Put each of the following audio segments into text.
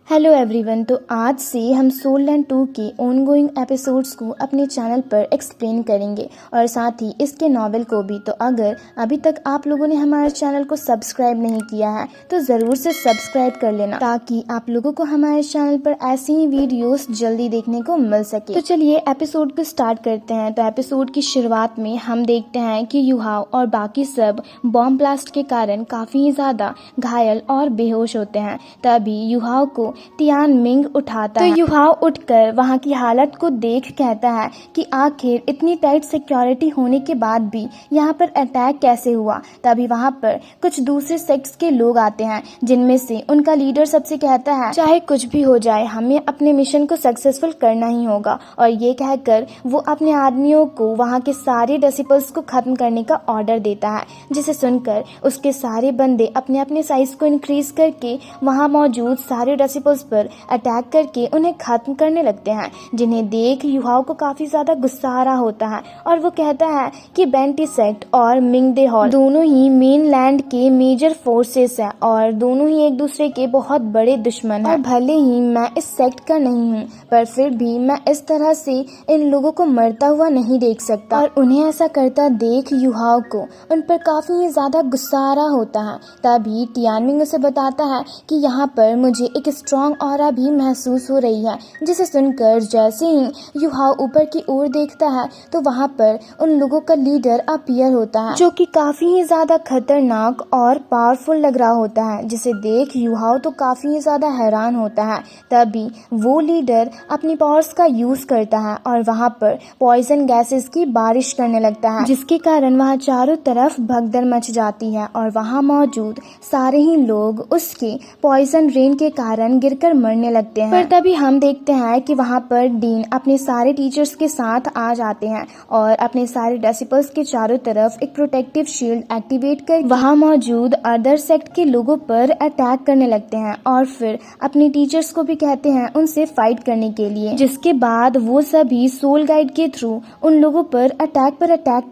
Hello everyone. तो आज से हम सोल लैंड 2 के ऑनगोइंग एपिसोड्स को अपने चैनल पर एक्सप्लेन करेंगे और साथ ही इसके नॉवेल को भी। तो अगर अभी तक आप लोगों ने हमारे चैनल को सब्सक्राइब नहीं किया है तो ज़रूर से सब्सक्राइब कर लेना ताकि आप लोगों को हमारे चैनल पर ऐसी ही वीडियोस जल्दी देखने को मिल सके। तो चलिए एपिसोड को स्टार्ट करते हैं। तो एपिसोड की शुरुआत में हम देखते हैं कि युहाओ और बाकी सब बॉम्ब ब्लास्ट के कारण काफ़ी ही ज़्यादा घायल और बेहोश होते हैं। तभी युहाओ को तियान मिंग उठाता है। तो युहाओ उठकर वहां की हालत को देख कहता है कि आखिर इतनी टाइट सिक्योरिटी होने के बाद भी यहाँ पर अटैक कैसे हुआ। तभी वहां पर कुछ दूसरे सेक्ट्स के लोग आते हैं जिनमें से उनका लीडर सबसे कहता है चाहे कुछ भी हो जाए हमें अपने मिशन को सक्सेसफुल करना ही होगा। और ये कहकर वो अपने आदमियों को वहां के सारे डेसिबल्स को खत्म करने का ऑर्डर देता है, जिसे सुनकर उसके सारे बंदे अपने अपने साइज को इंक्रीज करके वहां मौजूद सारे डेसिबल्स पर अटैक करके उन्हें खत्म करने लगते हैं। जिन्हें देख युहाओ को काफी ज्यादा गुस्सा आ रहा होता है और वो कहता है कि बेंटी सेक्ट और मिंगडे हॉल दोनों ही मेन लैंड के मेजर फोर्सेस हैं और दोनों ही एक दूसरे के बहुत बड़े दुश्मन हैं। और भले ही मैं इस सेक्ट का नहीं हूँ पर फिर भी मैं इस तरह से इन लोगों को मरता हुआ नहीं देख सकता। और उन्हें ऐसा करता देख युहाओ को उन पर काफी ही ज्यादा गुस्सा आ रहा होता है। तभी तियानमिंग उसे बताता है कि यहाँ पर मुझे एक स्ट्रॉन्ग ऑरा भी महसूस हो रही है, जिसे सुनकर जैसे ही युहाओ ऊपर की ओर देखता है तो वहाँ पर उन लोगों का लीडर अपीयर होता है जो कि काफी ही ज्यादा खतरनाक और पावरफुल लग रहा होता है। जिसे देख युहाओ तो काफी ही ज्यादा हैरान होता है। तभी वो लीडर अपनी पावर्स का यूज करता है और वहाँ पर पॉइजन गैसेस की बारिश करने लगता है, जिसके कारण वहाँ चारों तरफ भगदड़ मच जाती है और वहाँ मौजूद सारे ही लोग उसके पॉइजन रेन के कारण गिरकर मरने लगते हैं। पर तभी हम देखते हैं कि वहाँ पर डीन अपने सारे टीचर्स के साथ आ जाते हैं और अपने सारे डेसिबल्स के चारों तरफ एक प्रोटेक्टिव शील्ड एक्टिवेट कर वहाँ मौजूद अदर सेक्ट के लोगों पर अटैक करने लगते हैं और फिर अपने टीचर्स को भी कहते हैं उनसे फाइट करने के लिए। जिसके बाद वो सभी सोल गाइड के थ्रू उन लोगों पर अटैक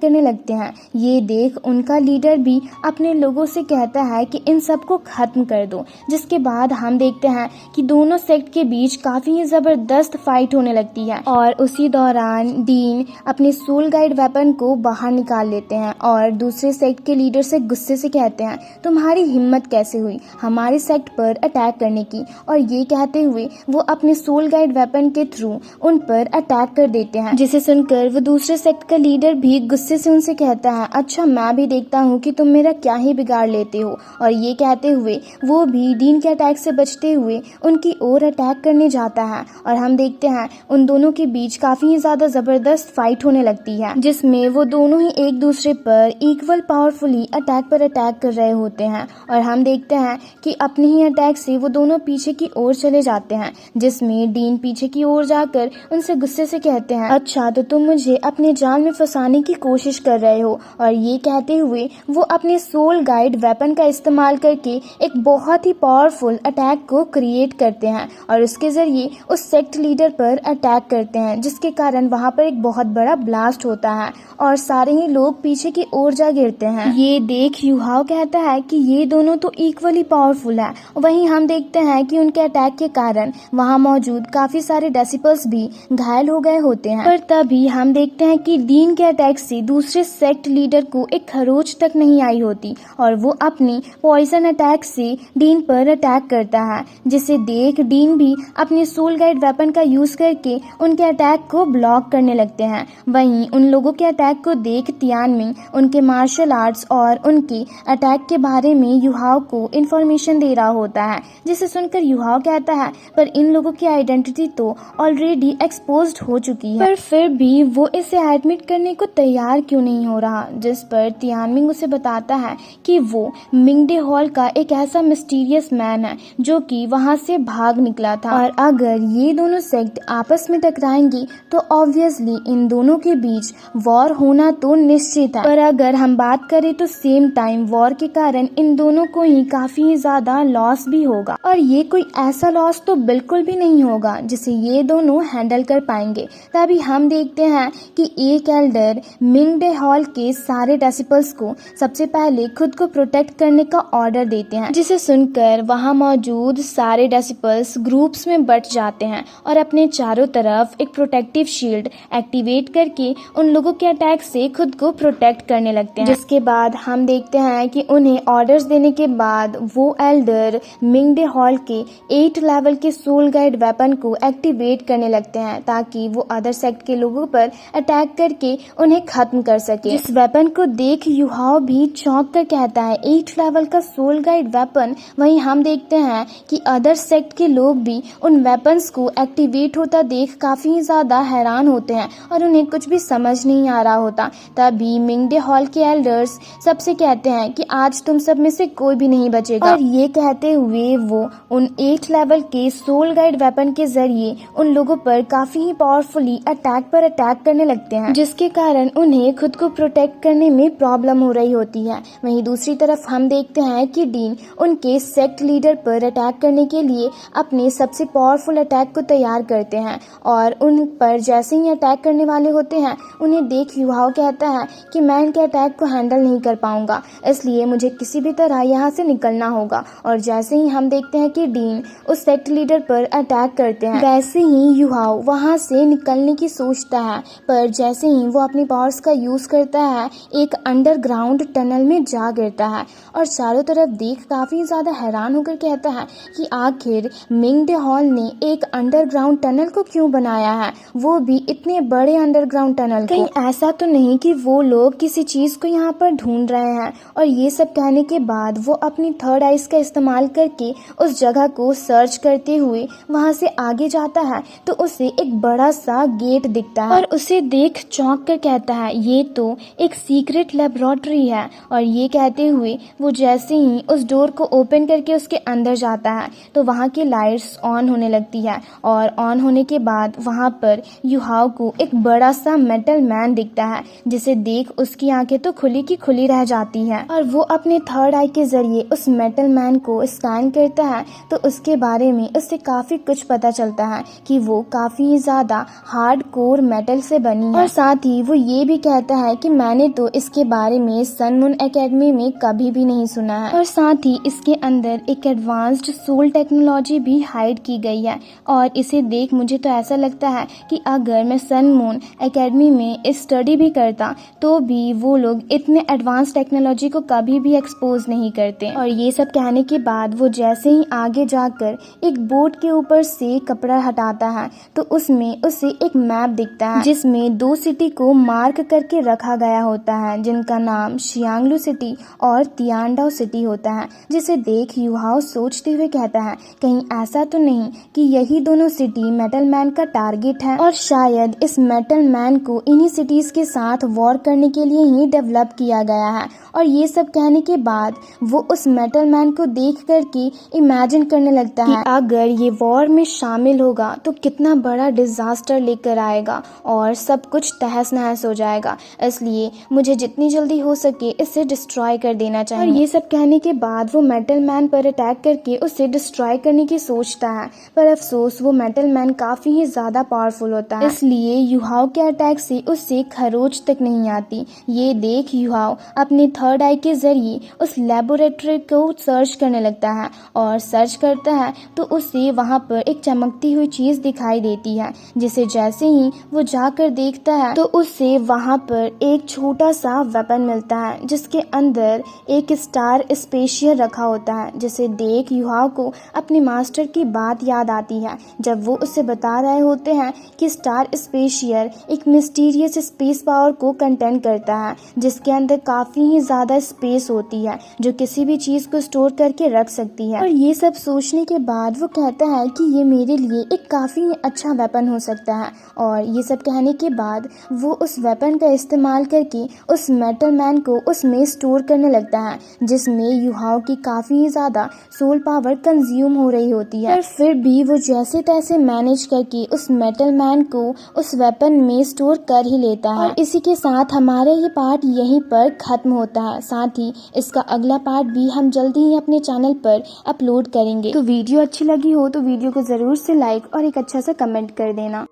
करने लगते हैं। ये देख उनका लीडर भी अपने लोगों से कहता है कि इन सबको खत्म कर दो। जिसके बाद हम देखते हैं कि दोनों सेक्ट के बीच काफी ही जबरदस्त फाइट होने लगती है और उसी दौरान डीन अपने सोल गाइड वेपन को बाहर निकाल लेते हैं और दूसरे सेक्ट के लीडर से गुस्से से कहते हैं तुम्हारी हिम्मत कैसे हुई हमारे सेक्ट पर अटैक करने की। और ये कहते हुए वो अपने सोल गाइड वेपन के थ्रू उन पर अटैक कर देते हैं, जिसे सुनकर वो दूसरे सेक्ट का लीडर भी गुस्से से उनसे कहता है अच्छा मैं भी देखता हूँ कि तुम मेरा क्या ही बिगाड़ लेते हो। और ये कहते हुए वो भी डीन के अटैक से बचते हुए उनकी ओर अटैक करने जाता है और हम देखते हैं उन दोनों के बीच काफी ही ज्यादा जबरदस्त फाइट होने लगती है, जिसमें वो दोनों ही एक दूसरे पर इक्वल पावरफुली अटैक पर अटैक कर रहे होते हैं। और हम देखते हैं कि अपने ही अटैक से वो दोनों पीछे की ओर चले जाते हैं, जिसमें डीन पीछे की ओर जाकर उनसे गुस्से से कहते हैं अच्छा तो तुम मुझे अपने जाल में फंसाने की कोशिश कर रहे हो। और ये कहते हुए वो अपने सोल गाइड वेपन का इस्तेमाल करके एक बहुत ही पावरफुल अटैक को क्रिएट करते हैं और उसके जरिए उस सेक्ट लीडर पर अटैक करते हैं, जिसके कारण वहां पर एक बहुत बड़ा ब्लास्ट होता है और सारे ही लोग पीछे की ओर जा गिरते हैं। ये देख युहाओ कहता है कि ये दोनों तो इक्वली पावरफुल है। वहीं हम देखते हैं कि उनके अटैक के कारण वहां मौजूद काफी सारे डेसिबल्स भी घायल हो गए होते हैं। पर तभी हम देखते हैं कि डीन के अटैक से दूसरे सेक्ट लीडर को एक खरोच तक नहीं आई होती और वो अपनी पॉइजन अटैक से डीन पर अटैक करता है, जिसे देख डीन भी अपने सोल गाइड वेपन का यूज करके उनके अटैक को ब्लॉक करने लगते हैं। वहीं उन लोगों के अटैक को देख तियानमिंग उनके मार्शल आर्ट्स और उनके अटैक के बारे में युहाओ को इन्फॉर्मेशन दे रहा होता है, जिसे सुनकर युहाओ कहता है पर इन लोगों की आइडेंटिटी तो ऑलरेडी एक्सपोज्ड हो चुकी है। पर फिर भी वो इसे एडमिट करने को तैयार क्यों नहीं हो रहा। जिस पर तियानमिंग उसे बताता है कि वो मिंगडे हॉल का एक ऐसा मिस्टीरियस मैन है जो कि वहां से भाग निकला था और अगर ये दोनों सेक्ट आपस में टकराएंगी तो ऑब्वियसली इन दोनों के बीच वॉर होना तो निश्चित है। पर अगर हम बात करें तो सेम टाइम वॉर के कारण इन दोनों को ही काफी ही ज्यादा लॉस भी होगा और ये कोई ऐसा लॉस तो बिल्कुल भी नहीं होगा जिसे ये दोनों हैंडल कर पाएंगे। तभी हम देखते हैं कि एक एल्डर मिंगडे हॉल के सारे डेसिबल्स को सबसे पहले खुद को प्रोटेक्ट करने का ऑर्डर देते हैं, जिसे सुनकर वहां मौजूद सारे सारे डेसिपल्स ग्रुप्स में बट जाते हैं और अपने चारों तरफ एक प्रोटेक्टिव शील्ड एक्टिवेट करके उन लोगों के अटैक से खुद को प्रोटेक्ट करने लगते हैं। जिसके बाद हम देखते हैं कि उन्हें ऑर्डर्स देने के बाद वो एल्डर मिंगडे हॉल के 8 लेवल के सोल गाइड वेपन को एक्टिवेट करने लगते हैं ताकि वो अदर सेक्ट के लोगों पर अटैक करके उन्हें खत्म कर सके। इस वेपन को देख युहाओ भी चौंक कर कहता है 8 लेवल का सोल गाइड वेपन। वहीं हम देखते हैं कि अदर सेक्ट के लोग भी उन वेपन्स को एक्टिवेट होता देख काफी ज्यादा हैरान होते हैं और उन्हें कुछ भी समझ नहीं आ रहा होता। तभी मिंगडे हॉल के एल्डर्स सबसे कहते हैं कि आज तुम सब में से कोई भी नहीं बचेगा और ये कहते हुए वो उन 8 लेवल के सोल गाइड वेपन के जरिए उन लोगों पर काफी ही पावरफुली अटैक करने लगते हैं, जिसके कारण उन्हें खुद को प्रोटेक्ट करने में प्रॉब्लम हो रही होती है। वहीं दूसरी तरफ हम देखते हैं कि डीन उनके सेक्ट लीडर पर अटैक करने के लिए अपने सबसे पावरफुल अटैक को तैयार करते हैं और उन पर जैसे ही अटैक करने वाले होते हैं उन्हें देख युहाओ कहता है कि मैं इनके अटैक को हैंडल नहीं कर पाऊंगा, इसलिए मुझे किसी भी तरह यहाँ से निकलना होगा। और जैसे ही हम देखते हैं कि डीन उस सेक्ट लीडर पर अटैक करते हैं वैसे ही युहाओ वहां से निकलने की सोचता है, पर जैसे ही वो अपनी पावर्स का यूज करता है एक अंडरग्राउंड टनल में जा गिरता है और चारों तरफ देख काफी ज्यादा हैरान होकर कहता है कि आखिर मिंगडे हॉल ने एक अंडरग्राउंड टनल को क्यों बनाया है, वो भी इतने बड़े अंडरग्राउंड टनल को। कहीं ऐसा तो नहीं कि वो लोग किसी चीज को यहाँ पर ढूंढ रहे हैं। और ये सब कहने के बाद वो अपनी थर्ड आइज का इस्तेमाल करके उस जगह को सर्च करते हुए वहां से आगे जाता है तो उसे एक बड़ा सा गेट दिखता है और उसे देख चौंक कर कहता है ये तो एक सीक्रेट लेबोरेटरी है। और ये कहते हुए वो जैसे ही उस डोर को ओपन करके उसके अंदर जाता है तो वहाँ की लाइट्स ऑन होने लगती है और ऑन होने के बाद वहाँ पर युहाओ को एक बड़ा सा मेटल मैन दिखता है, जिसे देख उसकी आंखें तो खुली की खुली रह जाती है और वो अपने थर्ड आई के जरिए उस मेटल मैन को स्कैन करता है तो उसके बारे में उससे काफी कुछ पता चलता है कि वो काफी ज्यादा हार्ड कोर मेटल से बनी है। और साथ ही वो ये भी कहता है कि मैंने तो इसके बारे में सन मून एकेडमी में कभी भी नहीं सुना है और साथ ही इसके अंदर एक एडवांस्ड सोल टेक्नोलॉजी भी हाइड की गई है। और इसे देख मुझे तो ऐसा लगता है कि अगर मैं सन मून एकेडमी में स्टडी भी करता तो भी वो लोग इतने एडवांस टेक्नोलॉजी को कभी भी एक्सपोज नहीं करते। और ये सब कहने के बाद वो जैसे ही आगे जाकर एक बोट के ऊपर से कपड़ा हटाता है तो उसमें उसे एक मैप दिखता है जिसमें 2 सिटी को मार्क करके रखा गया होता है जिनका नाम शियांगलू सिटी और तियानडाओ सिटी होता है। जिसे देख युहाओ सोचते हुए कहता है कहीं ऐसा तो नहीं कि यही दोनों सिटी मेटल मैन का टारगेट है और शायद इस मेटल मैन को इन्हीं सिटीज के साथ वॉर करने के लिए ही डेवलप किया गया है। और ये सब कहने के बाद वो उस मेटल मैन को देख करके इमेजिन करने लगता है कि अगर ये वॉर में शामिल होगा तो कितना बड़ा डिजास्टर लेकर आएगा और सब कुछ तहस नहस हो जाएगा, इसलिए मुझे जितनी जल्दी हो सके इसे डिस्ट्रॉय कर देना चाहिए। और ये सब कहने के बाद वो मेटल मैन पर अटैक करके उसे डिस्ट्रॉय करने की सोचता है, पर अफसोस वो मेटल मैन काफी ही ज्यादा पावरफुल होता है, इसलिए युहाओ के अटैक से उससे खरोच तक नहीं आती। ये देख युहाओ अपने थर्ड आई के जरिए उस लेबोरेटरी को सर्च करने लगता है और सर्च करता है तो उसे वहाँ पर एक चमकती हुई चीज दिखाई देती है, जिसे जैसे ही वो जाकर देखता है तो उसे वहाँ पर एक छोटा सा वेपन मिलता है जिसके अंदर एक स्टार स्पेशियर रखा होता है। जिसे देख युहाओ को अपने मास्टर की बात याद आती है जब वो उसे बता रहे होते हैं कि स्टार स्पेशियर एक मिस्टीरियस स्पेस पावर को कंटेन करता है जिसके अंदर काफी ही ज्यादा स्पेस होती है जो किसी भी चीज को स्टोर करके रख सकती है। और ये सब सोचने के बाद वो कहता है कि ये मेरे लिए एक काफी अच्छा वेपन हो सकता है। और ये सब कहने के बाद वो उस वेपन का इस्तेमाल करके उस मेटल मैन को उसमें स्टोर करने लगता है जिसमें युहाओ की काफी ही ज्यादा सोल पावर कंज्यूम हो रही होती है। पर फिर भी वो जैसे तैसे मैनेज करके उस मेटल मैन को उस वेपन में स्टोर कर ही लेता है। और इसी के साथ हमारा ये पार्ट यहीं पर खत्म होता है। साथ ही इसका अगला पार्ट भी हम जल्दी ही अपने चैनल पर अपलोड करेंगे। तो वीडियो अच्छी लगी हो तो वीडियो को जरूर से लाइक और एक अच्छा सा कमेंट कर देना।